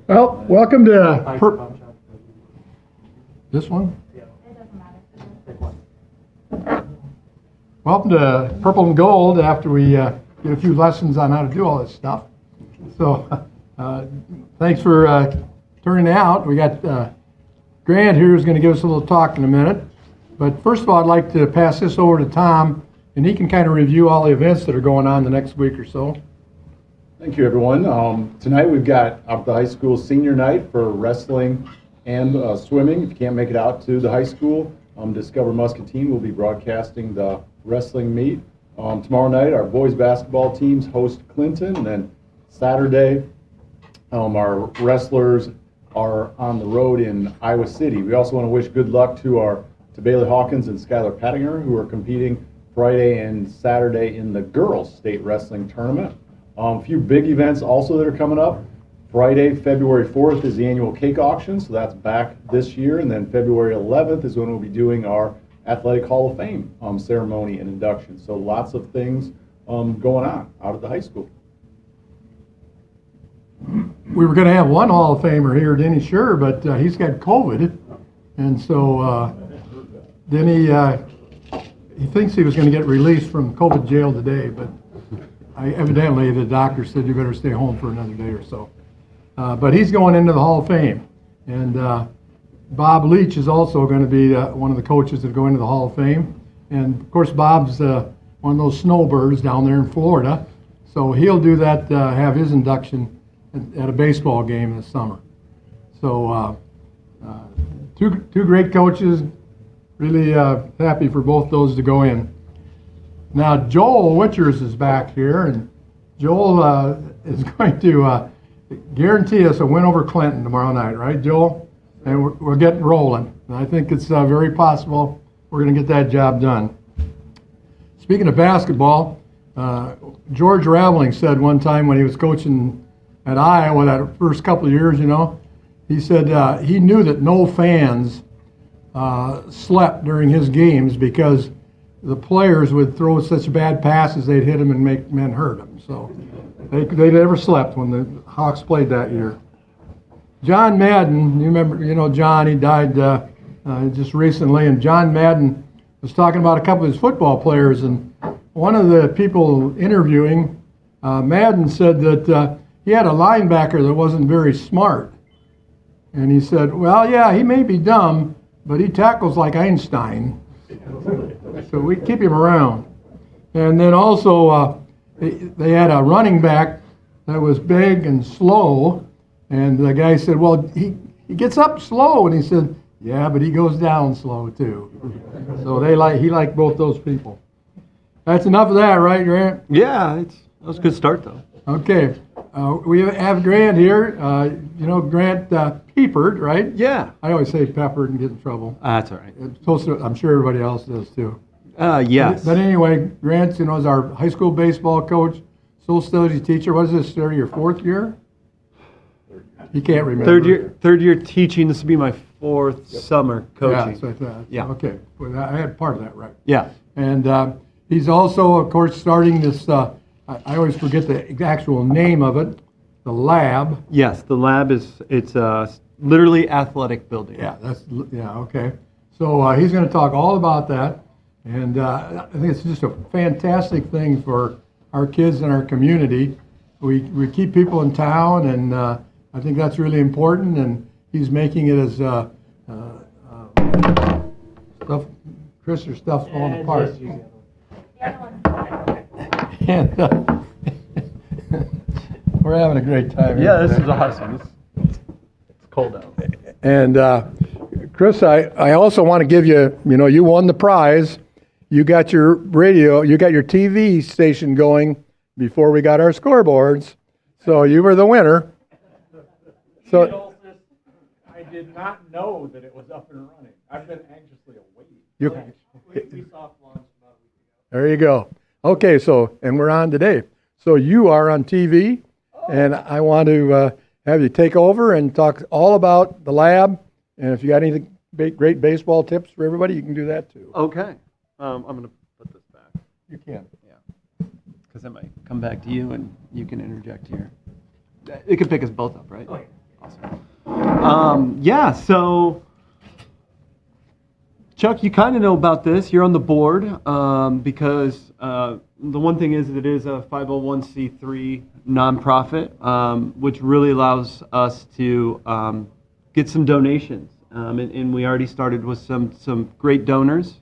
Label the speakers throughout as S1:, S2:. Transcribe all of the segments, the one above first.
S1: Well, welcome to this one.
S2: It doesn't matter.
S1: Welcome to Purple and Gold after we get a few lessons on how to do all this stuff. So thanks for turning out. We got Grant here who's going to give us a little talk in a minute. But first of all, I'd like to pass this over to Tom, and he can kind of review all the events that are going on the next week or so.
S3: Thank you, everyone. Tonight we've got out the high school senior night for wrestling and swimming. If you can't make it out to the high school, Discover Muscatine will be broadcasting the wrestling meet. Tomorrow night, our boys basketball teams host Clinton, and then Saturday, our wrestlers are on the road in Iowa City. We also want to wish good luck to Bailey Hawkins and Skylar Pattinger, who are competing Friday and Saturday in the girls' state wrestling tournament. A few big events also that are coming up. Friday, February 4th is the annual cake auction, so that's back this year. And then February 11th is when we'll be doing our Athletic Hall of Fame ceremony and induction. So lots of things going on out at the high school.
S1: We were going to have one Hall of Famer here, Denny Sure, but he's got COVID. And so then he thinks he was going to get released from COVID jail today, but evidently the doctor said you better stay home for another day or so. But he's going into the Hall of Fame. And Bob Leach is also going to be one of the coaches that go into the Hall of Fame. And of course Bob's one of those snowbirds down there in Florida. So he'll do that, have his induction at a baseball game this summer. So two great coaches, really happy for both those to go in. Now, Joel Witchers is back here, and Joel is going to guarantee us a win over Clinton tomorrow night, right, Joel? And we're getting rolling. And I think it's very possible we're going to get that job done. Speaking of basketball, George Raveling said one time when he was coaching at Iowa that first couple of years, he said he knew that no fans slept during his games because the players would throw such bad passes they'd hit them and make men hurt them. So they never slept when the Hawks played that year. John Madden, you remember, John, he died just recently, and John Madden was talking about a couple of his football players, and one of the people interviewing Madden said that he had a linebacker that wasn't very smart. And he said, well, yeah, he may be dumb, but he tackles like Einstein. So we keep him around. And then also they had a running back that was big and slow, and the guy said, well, he gets up slow, and he said, yeah, but he goes down slow too. So he liked both those people. That's enough of that, right, Grant?
S4: Yeah, that was a good start though.
S1: Okay, we have Grant here. Grant Pepperd, right?
S4: Yeah.
S1: I always say Peppered and get in trouble.
S4: That's all right.
S1: It's supposed to, I'm sure everybody else does too.
S4: Yes.
S1: But anyway, Grant, is our high school baseball coach, social studies teacher. What is this, sir, your fourth year? He can't remember.
S4: Third year teaching. This will be my fourth summer coaching.
S1: Yeah, so I thought.
S4: Yeah.
S1: Okay, well, I had part of that right.
S4: Yeah.
S1: And he's also, of course, starting this, I always forget the actual name of it, the lab.
S4: Yes, the lab it's literally athletic building.
S1: Yeah, okay. So he's going to talk all about that. And I think it's just a fantastic thing for our kids and our community. We keep people in town, and I think that's really important. And he's making it as stuff. Chris, your stuff's falling apart. And we're having a great time.
S4: Yeah, this is awesome. It's cold out.
S1: And Chris, I also want to give you, you won the prize. You got your radio, you got your TV station going before we got our scoreboards. So you were the winner. So
S5: I did not know that it was up and running. I've been anxiously awaiting. We soft launched about a week ago.
S1: There you go. Okay, and we're on today. So you are on TV, and I want to have you take over and talk all about the lab. And if you got any great baseball tips for everybody, you can do that too.
S4: Okay. I'm going to put this back.
S1: You can.
S4: Yeah. Because I might come back to you and you can interject here. It could pick us both up, right? Yeah, so Chuck, you kind of know about this. You're on the board because the one thing is that it is a 501c3 nonprofit, which really allows us to get some donations. And we already started with some great donors.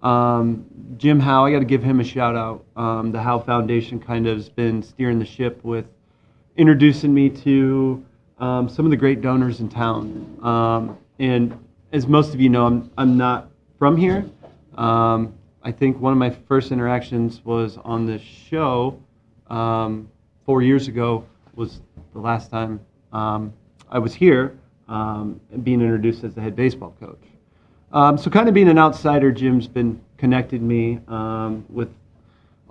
S4: Jim Howe, I got to give him a shout out. The Howe Foundation kind of has been steering the ship with introducing me to some of the great donors in town. And as most of you know, I'm not from here. I think one of my first interactions was on this show 4 years ago was the last time I was here being introduced as the head baseball coach. So kind of being an outsider, Jim's been connected me with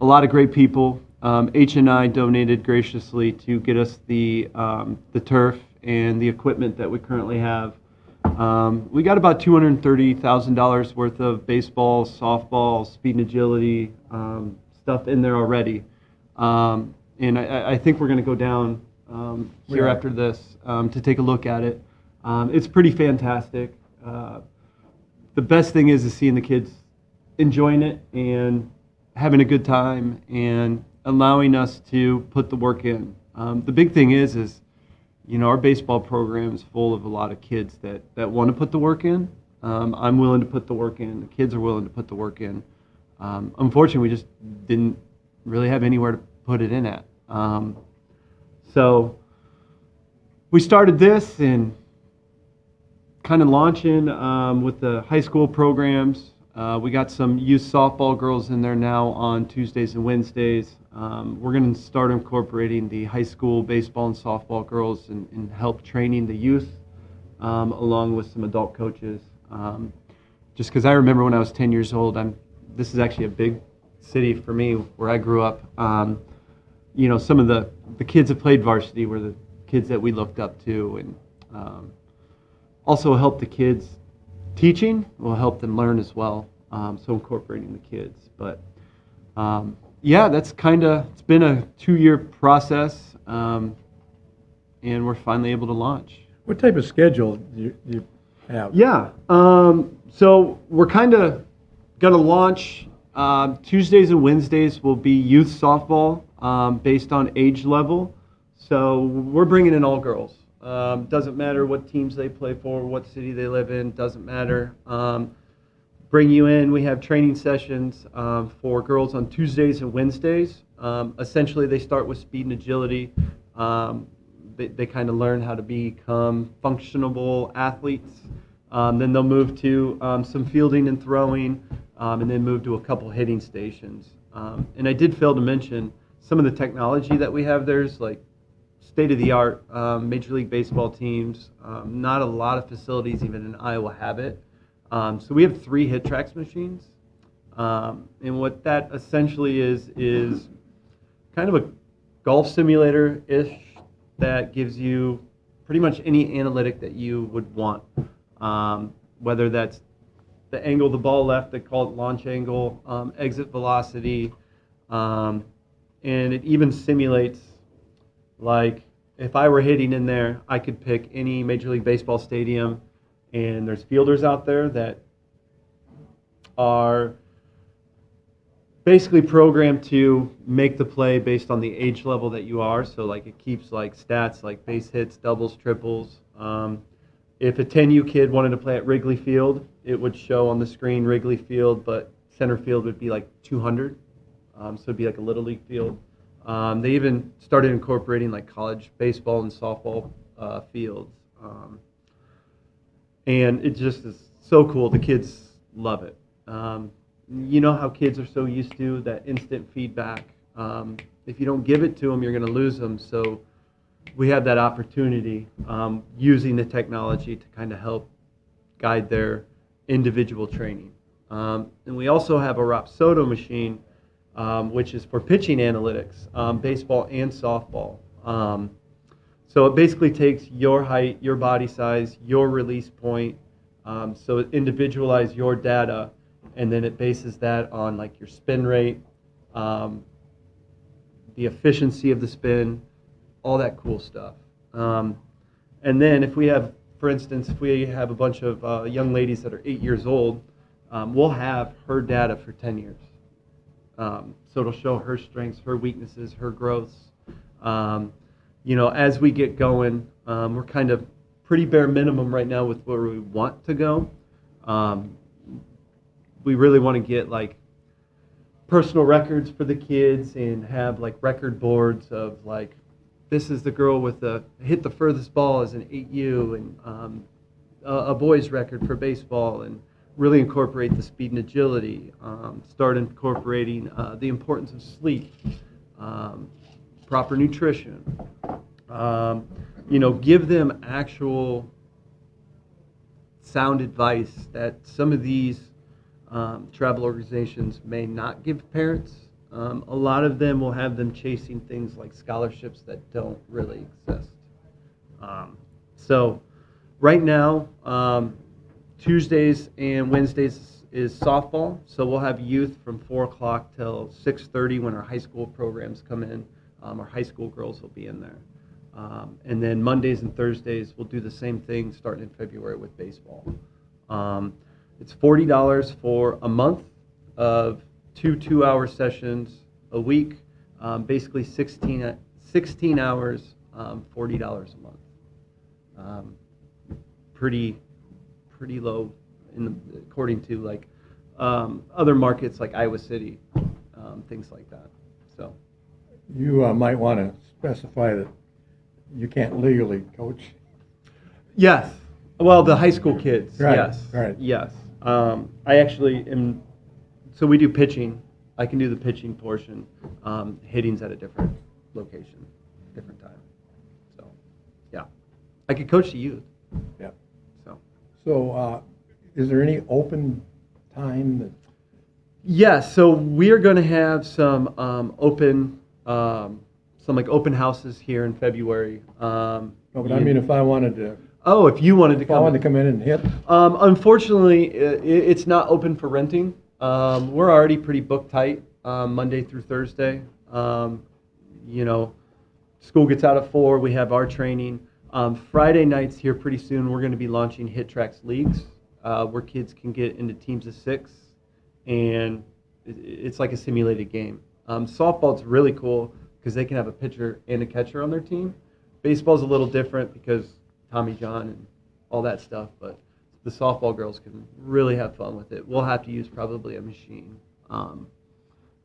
S4: a lot of great people. H&I donated graciously to get us the turf and the equipment that we currently have. We got about $230,000 worth of baseball, softball, speed and agility stuff in there already. And I think we're going to go down here after this to take a look at it. It's pretty fantastic. The best thing is seeing the kids enjoying it and having a good time and allowing us to put the work in. The big thing is our baseball program is full of a lot of kids that want to put the work in. I'm willing to put the work in. The kids are willing to put the work in. Unfortunately, we just didn't really have anywhere to put it in at. So we started this and kind of launching with the high school programs. We got some youth softball girls in there now on Tuesdays and Wednesdays. We're going to start incorporating the high school baseball and softball girls and help training the youth along with some adult coaches. Just because I remember when I was 10 years old, this is actually a big city for me where I grew up. Some of the kids that played varsity were the kids that we looked up to, and also help the kids. Teaching will help them learn as well, so incorporating the kids. But yeah, that's it's been a 2-year process, and we're finally able to launch.
S1: What type of schedule do you have?
S4: Yeah, so we're kind of going to launch. Tuesdays and Wednesdays will be youth softball based on age level. So we're bringing in all girls. Doesn't matter what teams they play for, what city they live in, doesn't matter. Bring you in. We have training sessions for girls on Tuesdays and Wednesdays. Essentially, they start with speed and agility. They kind of learn how to become functional athletes. Then they'll move to some fielding and throwing, and then move to a couple hitting stations. And I did fail to mention some of the technology that we have there is like state-of-the-art Major League Baseball teams. Not a lot of facilities, even in Iowa, have it. So we have 3 hit tracks machines. And what that essentially is kind of a golf simulator-ish that gives you pretty much any analytic that you would want. Whether that's the angle the ball left, they call it launch angle, exit velocity, and it even simulates, like, if I were hitting in there, I could pick any Major League Baseball stadium, and there's fielders out there that are basically programmed to make the play based on the age level that you are. So, like, it keeps, like, stats like base hits, doubles, triples. If a 10U kid wanted to play at Wrigley Field, it would show on the screen Wrigley Field, but center field would be like 200. So it'd be like a Little League field. They even started incorporating like college baseball and softball fields. And it just is so cool. The kids love it. You know how kids are so used to that instant feedback. If you don't give it to them, you're going to lose them. So we have that opportunity using the technology to kind of help guide their individual training. And we also have a Rapsodo machine, which is for pitching analytics, baseball and softball. So it basically takes your height, your body size, your release point, so it individualizes your data, and then it bases that on like your spin rate, the efficiency of the spin, all that cool stuff. And And then if we have, for instance, if we have a bunch of young ladies that are 8 years old, we'll have her data for 10 years. So it'll show her strengths, her weaknesses, her growths. As we get going, we're kind of pretty bare minimum right now with where we want to go. We really want to get like personal records for the kids and have like record boards of like, this is the girl with the hit the furthest ball as an 8U, and a boy's record for baseball, and really incorporate the speed and agility. Start incorporating the importance of sleep, proper nutrition. Give them actual sound advice that some of these travel organizations may not give parents. A lot of them will have them chasing things like scholarships that don't really exist. So right now, Tuesdays and Wednesdays is softball. So we'll have youth from 4 o'clock till 6:30 when our high school programs come in. Our high school girls will be in there. And then Mondays and Thursdays, we'll do the same thing starting in February with baseball. It's $40 for a month of 2 2-hour sessions a week, basically 16 hours, $40 a month. Pretty low according to like other markets like Iowa City, things like that. So
S1: You might want to specify that you can't legally coach.
S4: yes, well, the high school kids,
S1: Right,
S4: yes,
S1: right.
S4: yes. I actually am. So we do pitching. I can do the pitching portion. Hitting's at a different location, different time. So, yeah, I could coach the youth.
S1: Yeah.
S4: So,
S1: Is there any open time that?
S4: yeah. So we are going to have some open, some like open houses here in February.
S1: No, but I mean, if I wanted to,
S4: Oh, if you wanted to
S1: if I wanted to come in and hit.
S4: Unfortunately, it's not open for renting. We're already pretty booked tight Monday through Thursday. School gets out at 4. We have our training. Friday nights here pretty soon, we're going to be launching Hit Tracks Leagues where kids can get into teams of 6, and it's like a simulated game. Softball's really cool because they can have a pitcher and a catcher on their team. Baseball's a little different because Tommy John and all that stuff, but the softball girls can really have fun with it. We'll have to use probably a machine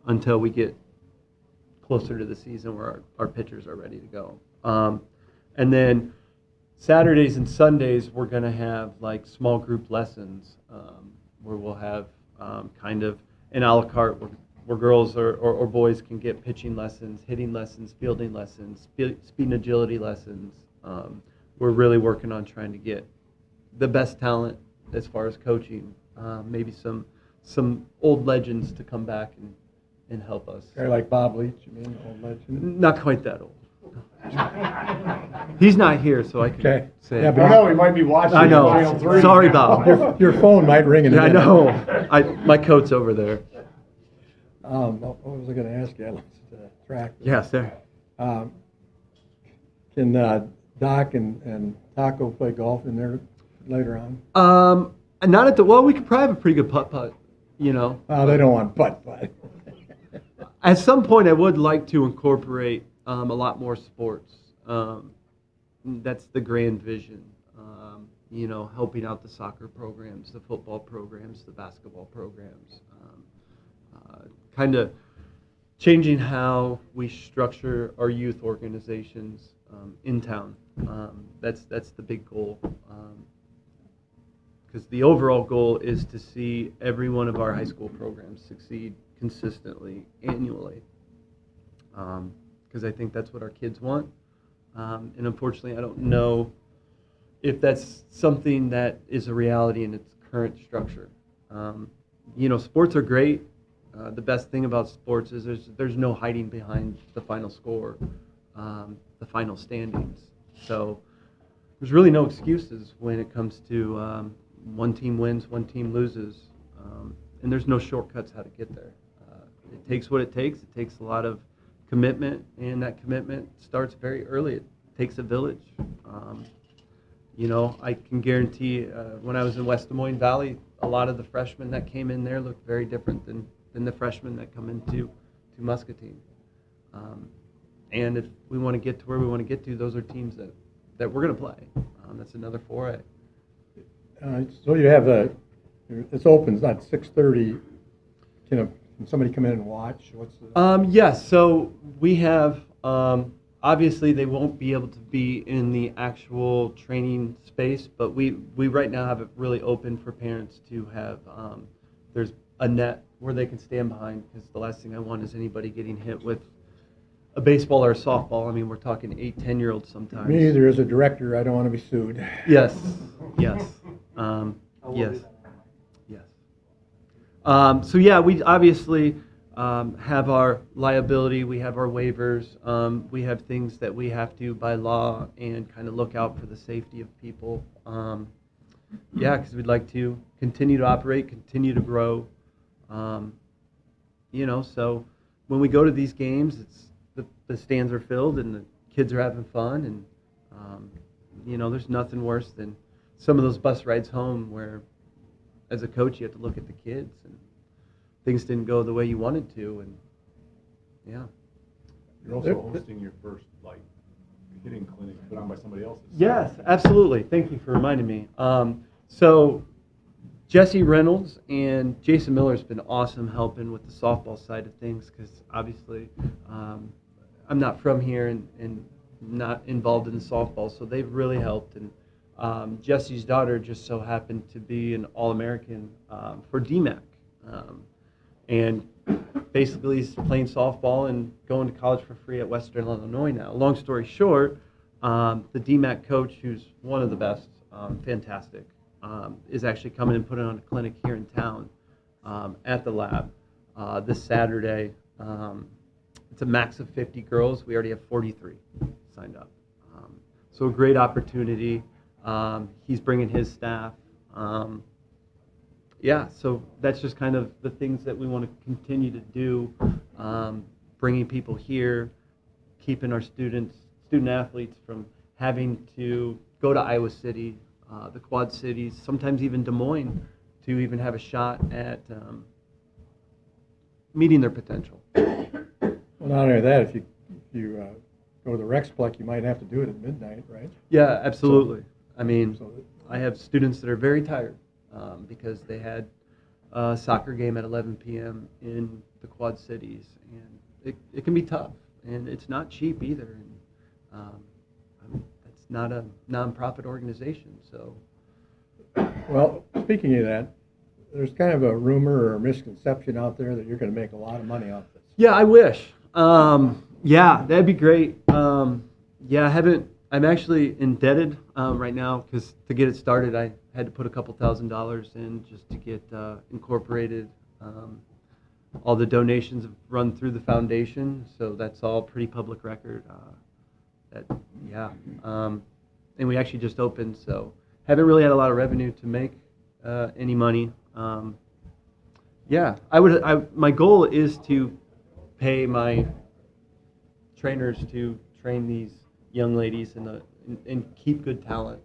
S4: until we get closer to the season where our pitchers are ready to go. And then Saturdays and Sundays, we're going to have like small group lessons where we'll have kind of an a la carte where girls or boys can get pitching lessons, hitting lessons, fielding lessons, speed and agility lessons. We're really working on trying to get the best talent as far as coaching, maybe some old legends to come back and help us.
S1: Guy like Bob Leach, you mean, old legend?
S4: Not quite that old. He's not here, so I can
S1: Okay.
S4: say.
S1: Yeah,
S5: I
S1: but
S5: know, he might be watching.
S4: I know.
S5: Final 3.
S4: Sorry, Bob.
S1: your phone might ring in.
S4: Yeah, I know. My coat's over there.
S1: What was I going to ask you? I lost track.
S4: Yes, there.
S1: Can Doc and Taco play golf in there later on?
S4: Not at the. Well, we could probably have a pretty good putt. They
S1: They don't want putt.
S4: At some point, I would like to incorporate a lot more sports. That's the grand vision. Helping out the soccer programs, the football programs, the basketball programs. Kind of changing how we structure our youth organizations in town. That's the big goal. Because the overall goal is to see every one of our high school programs succeed consistently, annually. Because I think that's what our kids want. And unfortunately, I don't know if that's something that is a reality in its current structure. Sports are great. The best thing about sports is there's no hiding behind the final score, the final standings. So there's really no excuses when it comes to one team wins, one team loses, and there's no shortcuts how to get there. It takes what it takes. It takes a lot of commitment, and that commitment starts very early. It takes a village. You know, I can guarantee when I was in West Des Moines Valley, a lot of the freshmen that came in there looked very different than the freshmen that come into Muscatine. And if we want to get to where we want to get to, those are teams that we're going to play. That's another foray.
S1: So you have it's open, it's not 6:30. Can somebody come in and watch? What's the?
S4: Yes, so we have, obviously they won't be able to be in the actual training space, but we right now have it really open for parents to have, there's a net where they can stand behind, because the last thing I want is anybody getting hit with a baseball or a softball. I mean, we're talking 8, 10-year-olds sometimes.
S1: Me either. As a director, I don't want to be sued.
S4: Yes, yes, yes, yes. So yeah, we obviously have our liability, we have our waivers, we have things that we have to by law and kind of look out for the safety of people. Yeah, because we'd like to continue to operate, continue to grow. You know, so when we go to these games, it's the stands are filled and the kids are having fun, and you know, there's nothing worse than some of those bus rides home where, as a coach, you have to look at the kids and things didn't go the way you wanted to, and yeah.
S3: You're also hosting your first hitting clinic put on by somebody else.
S4: Yes, absolutely. Thank you for reminding me. So Jesse Reynolds and Jason Miller's been awesome helping with the softball side of things, because obviously I'm not from here and not involved in the softball, so they've really helped. And Jesse's daughter just so happened to be an All-American for DMAC. And basically he's playing softball and going to college for free at Western Illinois now. Long story short, the DMAC coach, who's one of the best, fantastic, is actually coming and putting on a clinic here in town at the lab this Saturday. It's a max of 50 girls. We already have 43 signed up. So a great opportunity. He's bringing his staff. Yeah, so that's just kind of the things that we want to continue to do, bringing people here, keeping our student athletes from having to go to Iowa City, the Quad Cities, sometimes even Des Moines, to even have a shot at meeting their potential.
S1: Well, not only that, if you go to the Rexplex, you might have to do it at midnight, right?
S4: Yeah, absolutely. I mean,
S1: So
S4: I have students that are very tired because they had a soccer game at 11 p.m. in the Quad Cities, and it can be tough, and it's not cheap either. And it's not a nonprofit organization, so.
S1: Well, speaking of that, there's kind of a rumor or a misconception out there that you're going to make a lot of money off this.
S4: Yeah, I wish. Yeah, that'd be great. Yeah, I'm actually indebted right now, because to get it started, I had to put a couple $1,000s in just to get incorporated. All the donations have run through the foundation, so that's all pretty public record. And we actually just opened, so haven't really had a lot of revenue to make any money. Yeah, my goal is to pay my trainers to train these young ladies and keep good talent.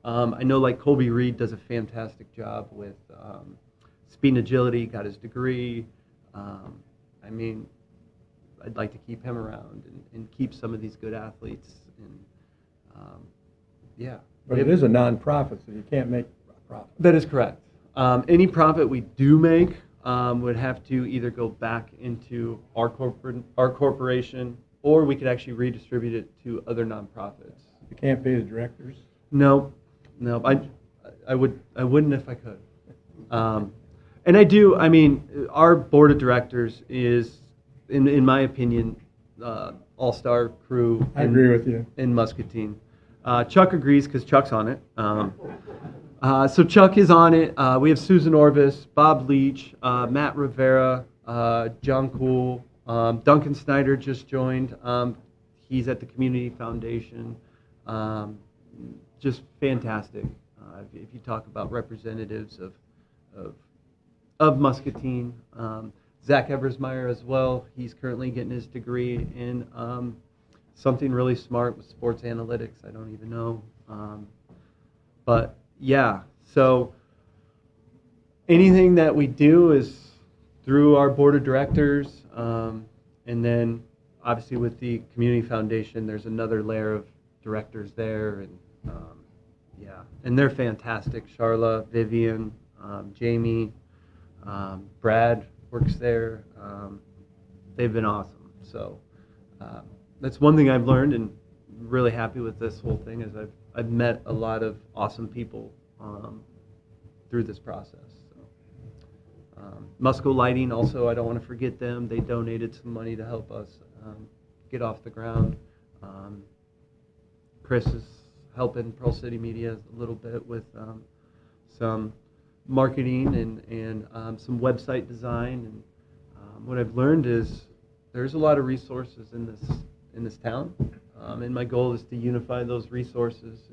S4: I know like Colby Reed does a fantastic job with speed and agility, got his degree. I mean, I'd like to keep him around and keep some of these good athletes. And yeah.
S1: But it is a non-profit, so you can't make a profit.
S4: That is correct. Any profit we do make would have to either go back into our corporation, or we could actually redistribute it to other nonprofits.
S1: You can't pay the directors.
S4: No. I wouldn't if I could. And I do. I mean, our board of directors is, in my opinion, all-star crew.
S1: I agree with you.
S4: In Muscatine. Chuck agrees because Chuck's on it. So Chuck is on it. We have Susan Orvis, Bob Leach, Matt Rivera, John Cool, Duncan Snyder just joined. He's at the Community Foundation. Just fantastic. If you talk about representatives of Muscatine, Zach Eversmeyer as well. He's currently getting his degree in something really smart with sports analytics. I don't even know. But yeah, so anything that we do is through our board of directors, and then obviously with the community foundation, there's another layer of directors there, and yeah, and they're fantastic. Charla, Vivian, Jamie, Brad works there. They've been awesome. So that's one thing I've learned, and really happy with this whole thing is I've met a lot of awesome people through this process. So, Musco Lighting also, I don't want to forget them. They donated some money to help us get off the ground. Chris is helping Pearl City Media a little bit with some marketing and some website design. And what I've learned is there's a lot of resources in this town, and my goal is to unify those resources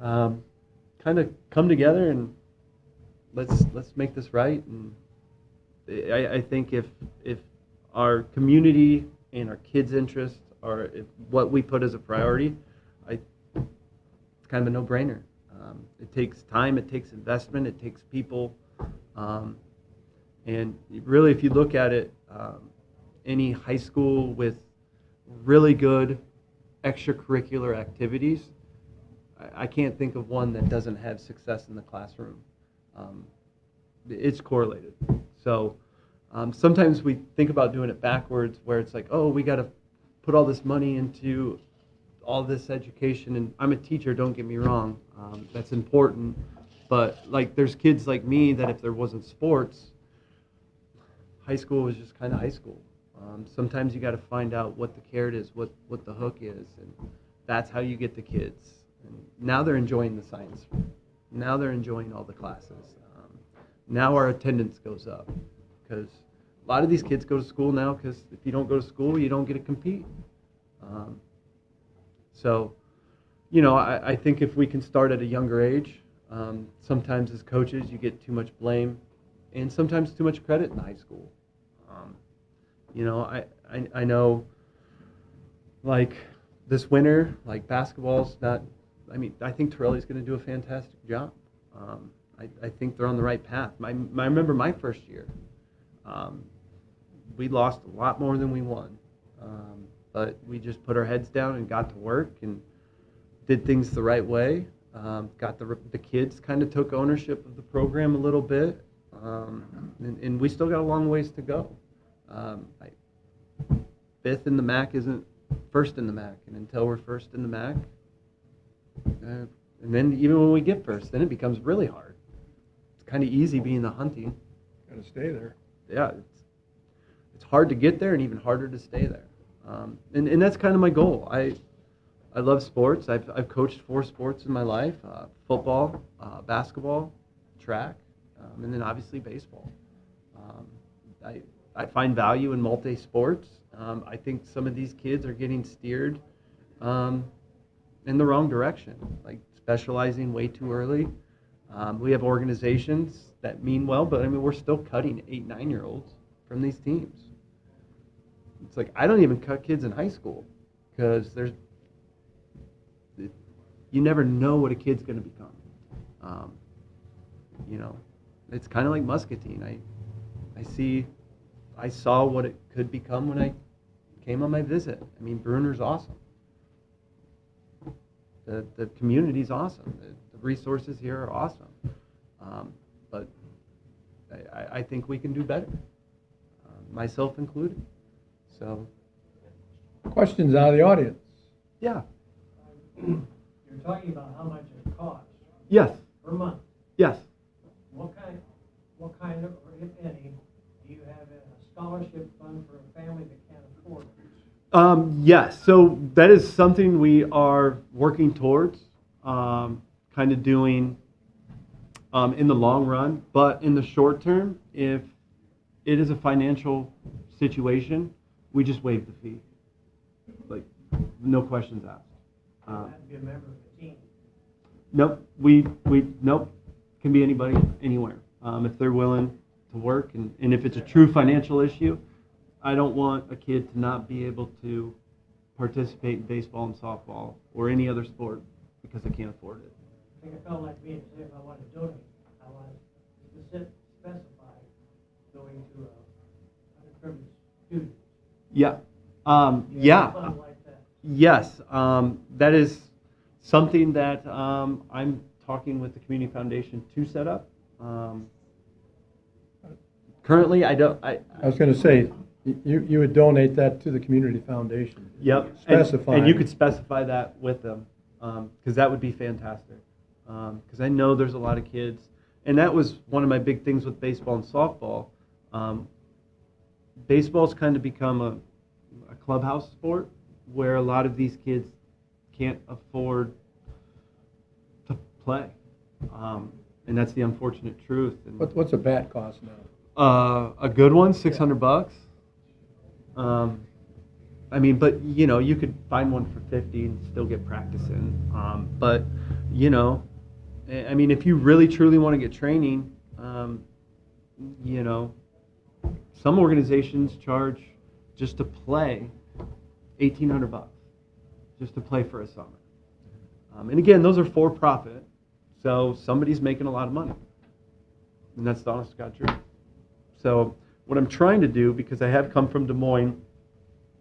S4: and kind of come together and let's make this right. And I think if our community and our kids' interests are what we put as a priority, it's kind of a no-brainer. It takes time, it takes investment, it takes people, and really, if you look at it, any high school with really good extracurricular activities, I can't think of one that doesn't have success in the classroom. It's correlated. So sometimes we think about doing it backwards, where it's like, oh, we got to put all this money into all this education. And I'm a teacher, don't get me wrong. That's important. But like, there's kids like me that if there wasn't sports, high school was just kind of high school. Sometimes you got to find out what the carrot is, what the hook is, and that's how you get the kids. And now they're enjoying the science. Now they're enjoying all the classes. Now our attendance goes up, because a lot of these kids go to school now because if you don't go to school, you don't get to compete. So, you know, I think if we can start at a younger age, sometimes as coaches you get too much blame and sometimes too much credit in high school. You know, I know, like, this winter, like, basketball's not, I mean, I think Torelli's going to do a fantastic job. I think they're on the right path. I remember my first year. We lost a lot more than we won. But we just put our heads down and got to work and did things the right way. Got the kids kind of took ownership of the program a little bit. And we still got a long ways to go. Fifth in the MAC isn't first in the MAC. And until we're first in the MAC, and then even when we get first, then it becomes really hard. It's kind of easy being the hunting.
S1: Got to stay there.
S4: Yeah, it's hard to get there and even harder to stay there. And that's kind of my goal. I love sports. I've coached 4 sports in my life: football, basketball, track, and then obviously baseball. I find value in multi-sports. I think some of these kids are getting steered in the wrong direction, like specializing way too early. We have organizations that mean well, but I mean, we're still cutting 8, 9-year-olds from these teams. It's like, I don't even cut kids in high school, because you never know what a kid's going to become. You know, it's kind of like Muscatine. I saw what it could become when I came on my visit. I mean, Bruner's awesome. The community's awesome. The resources here are awesome. But I think we can do better, myself included. So,
S1: Questions out of the audience?
S4: yeah.
S6: You're talking about how much it costs
S4: Yes.
S6: per month.
S4: Yes.
S6: What kind of, or if any, do you have a scholarship fund for a family that can't afford it?
S4: Yes. So that is something we are working towards, kind of doing in the long run. But in the short term, if it is a financial situation, we just waive the fee. Like, no questions asked.
S6: You have to be a member of the team.
S4: Nope. Nope. Can be anybody, anywhere. If they're willing to work, and if it's a true financial issue, I don't want a kid to not be able to participate in baseball and softball or any other sport because they can't afford it.
S6: take a fellow like me and say if I want to donate, I want to specify going to a underprivileged student.
S4: Yeah.
S6: You
S4: Yeah.
S6: have a fund like that.
S4: Yes. That is something that I'm talking with the Community Foundation to set up. Currently, I don't.
S1: I was going to say, you would donate that to the community foundation.
S4: Yep.
S1: Specifying.
S4: And you could specify that with them, because that would be fantastic. Because I know there's a lot of kids, and that was one of my big things with baseball and softball. Baseball's kind of become a clubhouse sport where a lot of these kids can't afford to play, and that's the unfortunate truth. And,
S1: What's a bat cost now?
S4: a good one, $600. I mean, but you could find one for 50 and still get practice in. But I mean, if you really truly want to get training, some organizations charge just to play $1,800 just to play for a summer. And again, those are for profit, so somebody's making a lot of money, and that's the honest to God truth. So what I'm trying to do, because I have come from Des Moines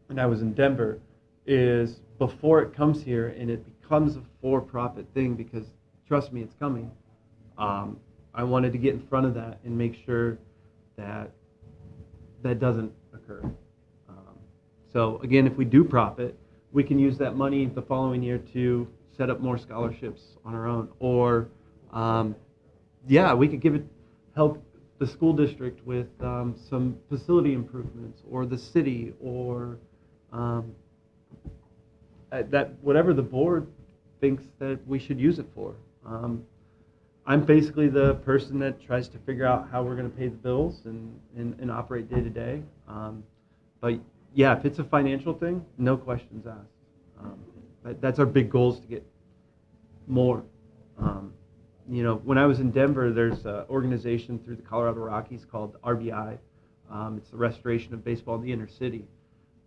S4: and I was in Denver, is before it comes here and it becomes a for-profit thing, because trust me, it's coming, I wanted to get in front of that and make sure that that doesn't occur. So again, if we do profit, we can use that money the following year to set up more scholarships on our own, or we could help the school district with some facility improvements, or the city, or that whatever the board thinks that we should use it for. I'm basically the person that tries to figure out how we're going to pay the bills and operate day to day. But yeah, if it's a financial thing, no questions asked. That's our big goal, is to get more. When I was in Denver, there's an organization through the Colorado Rockies called RBI. It's the restoration of baseball in the inner city.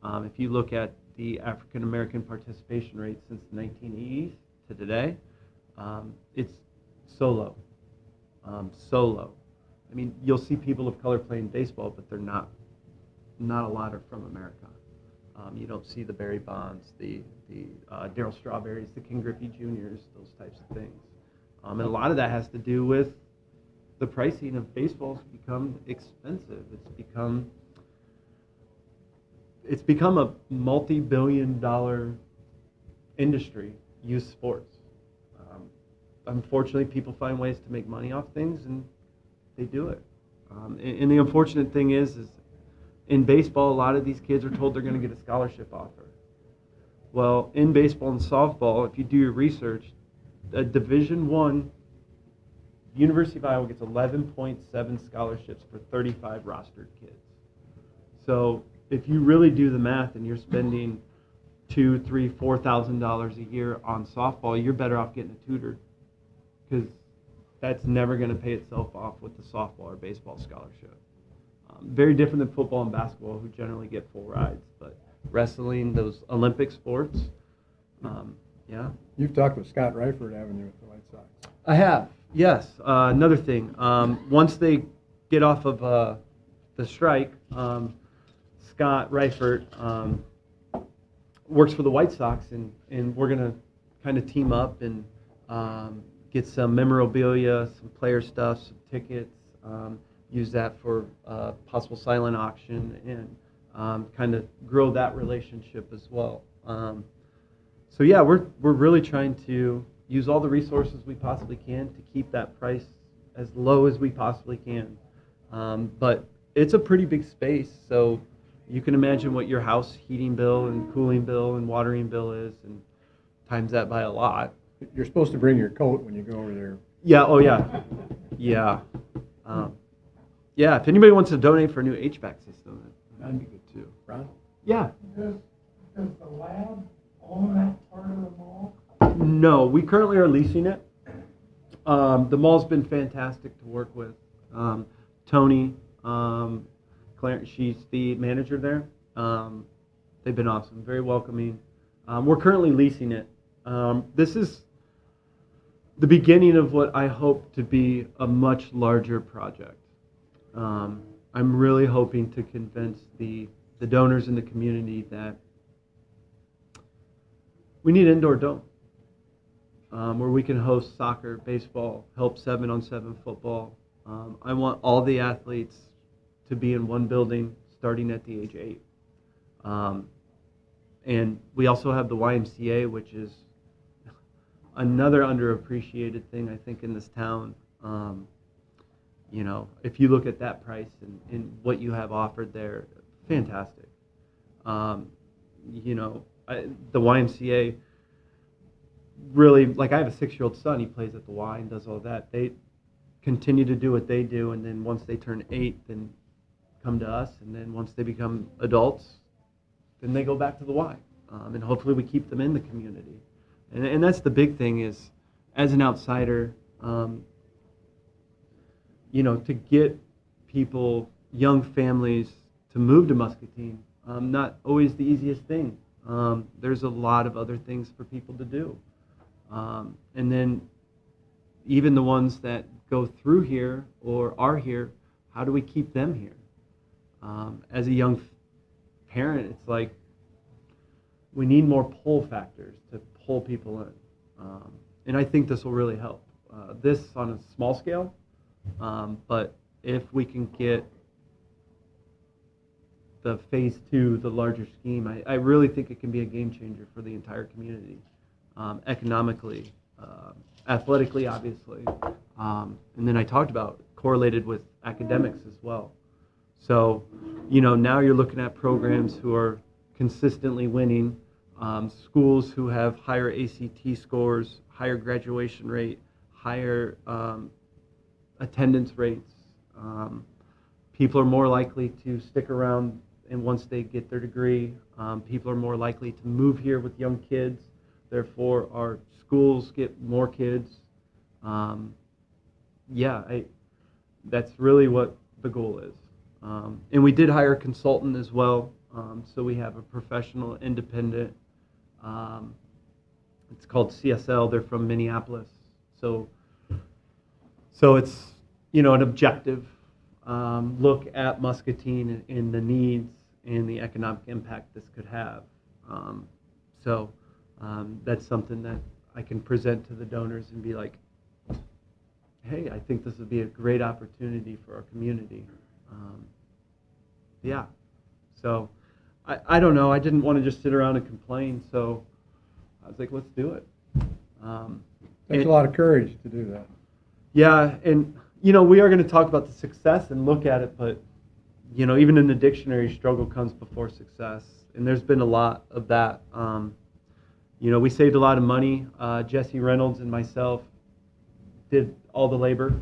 S4: If you look at the African American participation rate since the 1980s to today, it's so low. So low. I mean, you'll see people of color playing baseball, but they're not a lot are from America. You don't see the Barry Bonds, the Darryl Strawberries, the King Griffey Juniors, those types of things. And a lot of that has to do with the pricing of baseball has become expensive. It's become a multi-billion-dollar industry, youth sports. Unfortunately, people find ways to make money off things, and they do it. And the unfortunate thing is in baseball, a lot of these kids are told they're going to get a scholarship offer. Well, in baseball and softball, if you do your research, a Division I, University of Iowa gets 11.7 scholarships for 35 rostered kids. So if you really do the math and you're spending $2,000, $3,000, $4,000 a year on softball, you're better off getting a tutor, because that's never going to pay itself off with the softball or baseball scholarship. Very different than football and basketball, who generally get full rides. But wrestling, those Olympic sports, yeah.
S1: You've talked with Scott Reifert, haven't you, with the White Sox?
S4: I have, yes. Another thing, once they get off of the strike, Scott Reifert works for the White Sox, and we're going to kind of team up and get some memorabilia, some player stuff, some tickets, use that for possible silent auction, and kind of grow that relationship as well. So yeah, we're really trying to use all the resources we possibly can to keep that price as low as we possibly can. But it's a pretty big space, so you can imagine what your house heating bill and cooling bill and watering bill is, and times that by a lot.
S1: You're supposed to bring your coat when you go over there.
S4: Yeah, oh yeah. Yeah. Yeah, if anybody wants to donate for a new HVAC system, that'd be good too.
S1: Ron?
S4: Yeah.
S6: Does the lab own that part of the mall?
S4: No, we currently are leasing it. The mall's been fantastic to work with. Tony, Clarence, she's the manager there. They've been awesome, very welcoming. We're currently leasing it. the beginning of what I hope to be a much larger project. I'm really hoping to convince the donors in the community that we need an indoor dome where we can host soccer, baseball, help 7-on-7 football. I want all the athletes to be in one building starting at the age 8. And we also have the YMCA, which is another underappreciated thing, I think, in this town. You know, if you look at that price and what you have offered there, fantastic. You know, the YMCA really, like I have a 6-year-old son, he plays at the Y and does all that. They continue to do what they do, and then once they turn 8, then come to us, and then once they become adults, then they go back to the Y. And hopefully we keep them in the community. And that's the big thing is, as an outsider, you know, to get people, young families, to move to Muscatine, not always the easiest thing. There's a lot of other things for people to do. And then even the ones that go through here or are here, how do we keep them here? As a young parent, it's like we need more pull factors to pull people in. And I think this will really help. This on a small scale, but if we can get the phase 2, the larger scheme, I really think it can be a game changer for the entire community, economically, athletically, obviously. And then I talked about correlated with academics as well. So, you know, now you're looking at programs who are consistently winning, schools who have higher ACT scores, higher graduation rate, higher attendance rates. People are more likely to stick around, and once they get their degree, people are more likely to move here with young kids. Therefore, our schools get more kids. That's really what the goal is. And we did hire a consultant as well, so we have a professional, independent. It's called CSL. They're from Minneapolis, so it's, you know, an objective look at Muscatine and the needs and the economic impact this could have. That's something that I can present to the donors and be like, hey, I think this would be a great opportunity for our community. So I don't know. I didn't want to just sit around and complain, so I was like, let's do it.
S1: Takes a lot of courage to do that.
S4: Yeah, and you know, we are going to talk about the success and look at it, but you know, even in the dictionary, struggle comes before success, and there's been a lot of that. You know, we saved a lot of money. Jesse Reynolds and myself did all the labor,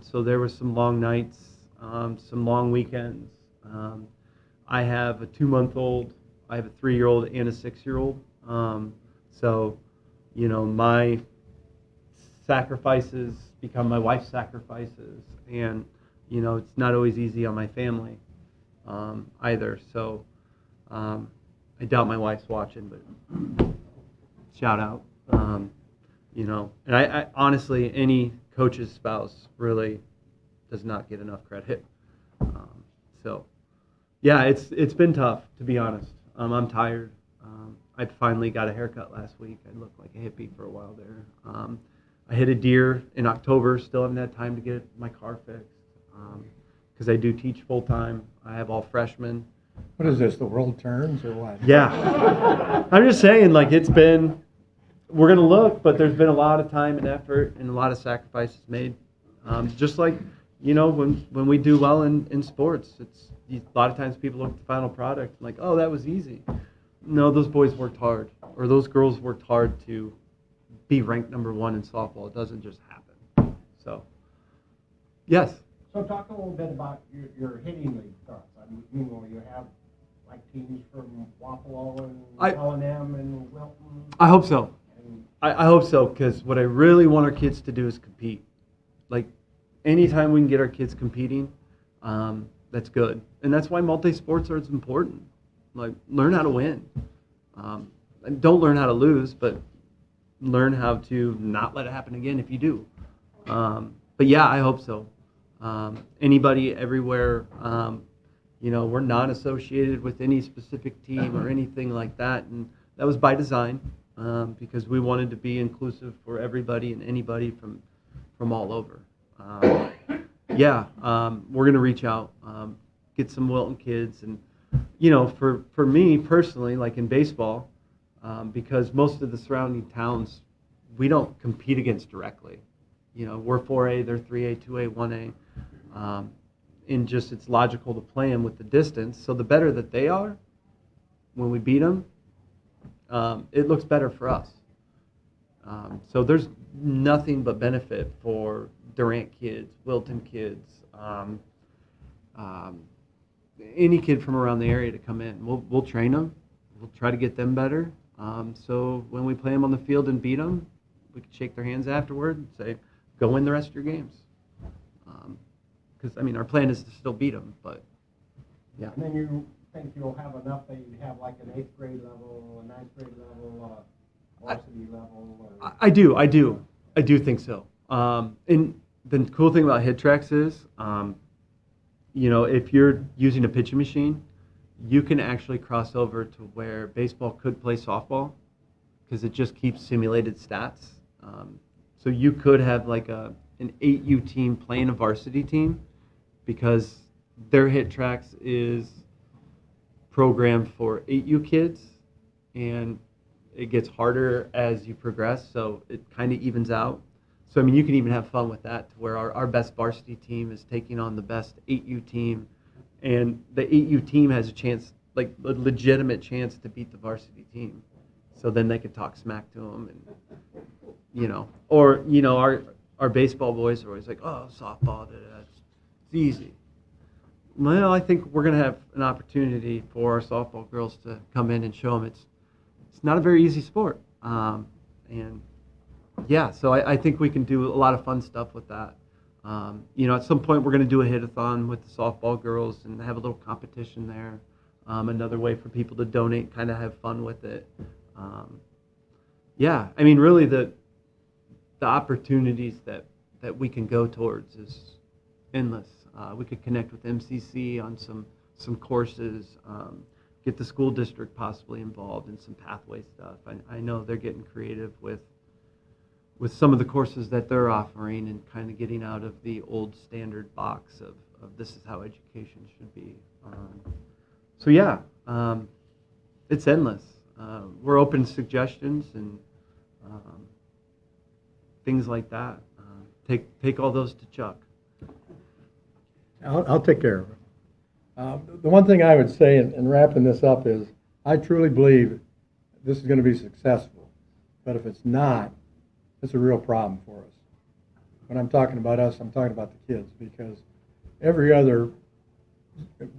S4: so there were some long nights, some long weekends. I have a 2-month-old, I have a 3-year-old, and a 6-year-old. So, you know, my sacrifices become my wife's sacrifices, and you know, it's not always easy on my family either. So I doubt my wife's watching, but shout out. You know, and I honestly, any coach's spouse really does not get enough credit. So yeah, it's been tough, to be honest. I'm tired. I finally got a haircut last week. I looked like a hippie for a while there. I hit a deer in October. Still haven't had time to get my car fixed because I do teach full time. I have all freshmen.
S1: What is this, the world turns or what?
S4: Yeah. I'm just saying, like, it's been, we're going to look, but there's been a lot of time and effort and a lot of sacrifices made. Just like, you know, when we do well in sports, it's a lot of times people look at the final product like, oh, that was easy. No, those boys worked hard, or those girls worked hard to be ranked number 1 in softball. It doesn't just happen. So, yes.
S7: So talk a little bit about your hitting league thoughts. I mean, you know, you have like teams from Wapello and L&M and Wilton.
S4: I hope so. I hope so, because what I really want our kids to do is compete. Like, anytime we can get our kids competing, that's good. And that's why multi-sports are important. Like, learn how to win. And don't learn how to lose, but learn how to not let it happen again if you do. But yeah, I hope so. Anybody everywhere, we're not associated with any specific team or anything like that, and that was by design because we wanted to be inclusive for everybody and anybody from all over. We're gonna reach out, get some Wilton kids, and for me personally, like in baseball, because most of the surrounding towns, we don't compete against directly. We're 4A, they're 3A, 2A, 1A. And just it's logical to play them with the distance. So the better that they are, when we beat them, it looks better for us. So there's nothing but benefit for Durant kids, Wilton kids, any kid from around the area to come in. We'll train them. We'll try to get them better. So when we play them on the field and beat them, we can shake their hands afterward and say, go win the rest of your games. Because, our plan is to still beat them, but, yeah.
S7: And then you think you'll have enough that you'd have like an 8th grade level, a 9th grade level, varsity level? Or...
S4: I do think so. And the cool thing about hit tracks is, if you're using a pitching machine, you can actually cross over to where baseball could play softball because it just keeps simulated stats. So you could have like an 8U team playing a varsity team because their hit tracks is programmed for 8U kids, and it gets harder as you progress, so it kind of evens out. So, you can even have fun with that to where our best varsity team is taking on the best 8U team, and the 8U team has a chance, like a legitimate chance to beat the varsity team. So then they could talk smack to them, and, our baseball boys are always like, oh, softball, it's easy. Well, I think we're going to have an opportunity for our softball girls to come in and show them it's not a very easy sport. So I think we can do a lot of fun stuff with that. At some point we're going to do a hit-a-thon with the softball girls and have a little competition there. Another way for people to donate, kind of have fun with it. Really the opportunities that we can go towards is endless. We could connect with MCC on some courses, get the school district possibly involved in some pathway stuff. I know they're getting creative with some of the courses that they're offering and kind of getting out of the old standard box of this is how education should be. It's endless. We're open to suggestions and things like that. Take all those to Chuck.
S1: I'll take care of it. The one thing I would say in wrapping this up is I truly believe this is going to be successful. But if it's not, it's a real problem for us. When I'm talking about us, I'm talking about the kids, because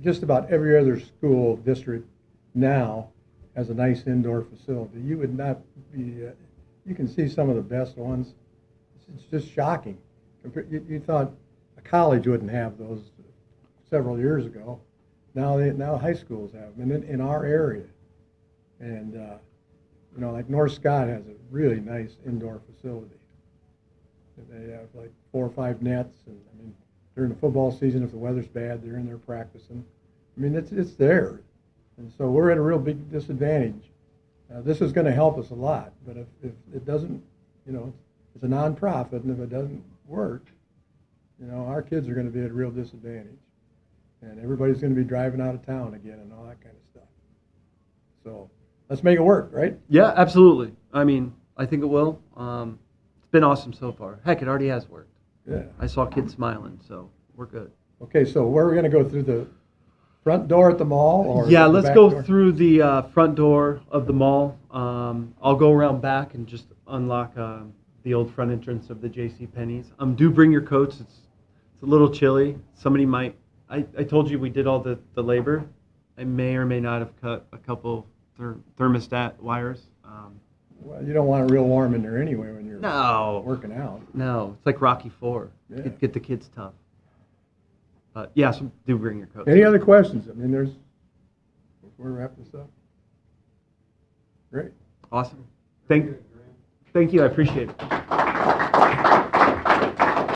S1: just about every other school district now has a nice indoor facility. You would not be, you can see some of the best ones. It's just shocking. You thought a college wouldn't have those several years ago. Now high schools have them, and in our area. And like North Scott has a really nice indoor facility. They have like 4 or 5 nets, and during the football season, if the weather's bad, they're in there practicing. It's there, and so we're at a real big disadvantage. This is going to help us a lot, but if it doesn't, it's a nonprofit, and if it doesn't work, our kids are going to be at a real disadvantage, and everybody's going to be driving out of town again and all that kind of stuff. So let's make it work, right?
S4: Yeah, absolutely. I think it will. It's been awesome so far. Heck, it already has worked.
S1: Yeah.
S4: I saw kids smiling, so we're good.
S1: Okay, so we're going to go through the front door at the mall? Or
S4: yeah,
S1: the
S4: let's
S1: back
S4: go
S1: door?
S4: through the front door of the mall. I'll go around back and just unlock the old front entrance of the J.C. Penney's. Do bring your coats. It's a little chilly. Somebody might. I told you we did all the labor. I may or may not have cut a couple thermostat wires.
S1: Well, you don't want it real warm in there anyway when you're working out.
S4: No, it's like Rocky IV.
S1: Yeah.
S4: Get the kids tough. But yeah, so do bring your coats.
S1: Any other questions? Before we wrap this up? Great.
S4: Awesome. Thank Thank you, I appreciate it.